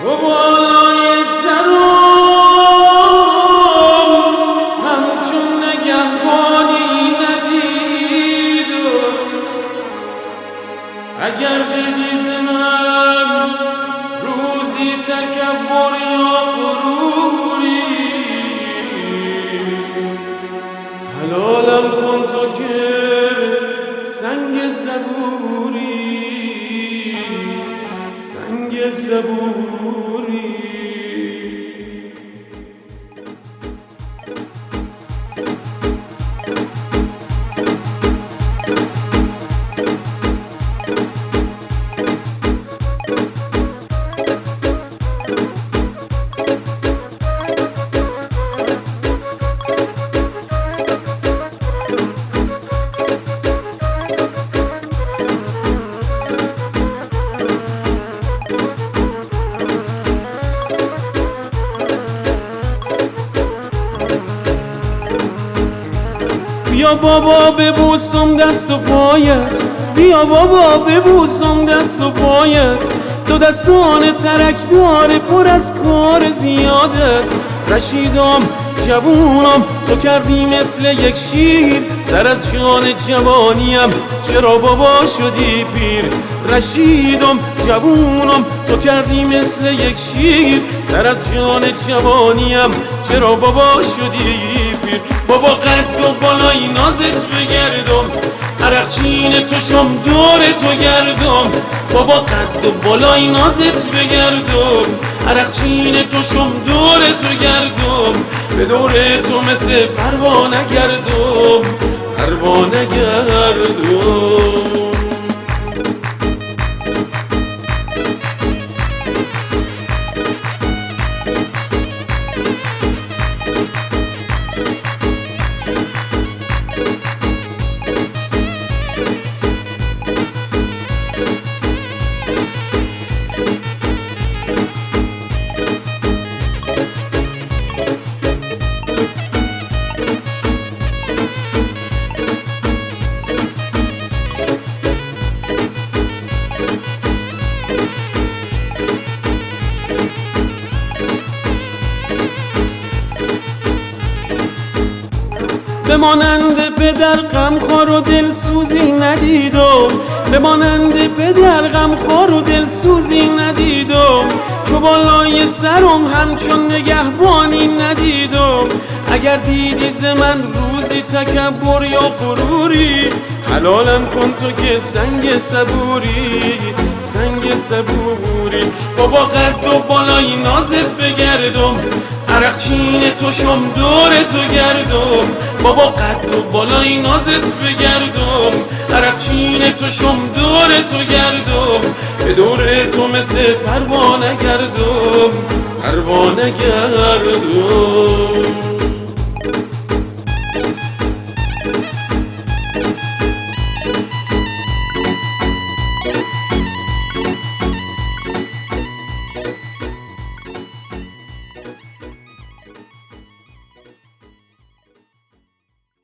و بالای سرم همچون نگهبانی ندیدم. اگر دیدی ز من روزی تکبر یا غروری، حلالم کن تو که سنگ صبوری، سنگ صبوری. بیا بابا ببوسم دست و پایت، بیا بابا ببوسم دست و پایت. تو دستان ترکدار پر از کار زیادت. رشیدم جوونم تو کردی مثل یک شیر، سر از جان جوانیم چرا بابا شدی پیر. رشیدم جوونم تو کردی مثل یک شیر، سر از جان جوانیم چرا بابا شدی پیر. بابا قد و بالای نازت بگردم، عرقچین تو شم دور تو گردم. بابا قد و بالای نازت بگردم، عرقچین تو شم دور تو گردم. به دور تو مثل پروانه گردم، پروانه گردم. به مانند پدر غمخوار و دلسوزی ندیدم، به مانند پدر غمخوار و دلسوزی ندیدم. چو بالای سرم همچون نگهبانی ندیدم. اگر دیدی ز من روزی تکبر یا غروری، حلالم کن تو که سنگ صبوری، سنگ صبوری. بابا قد و بالای نازت بگردم، عرقچین تو شم دور تو گردم. بابا قد و بالای نازت بگردم، عرقچین تو شم دور تو گردم. به دور تو مثل پروانه گردم، پروانه گردم.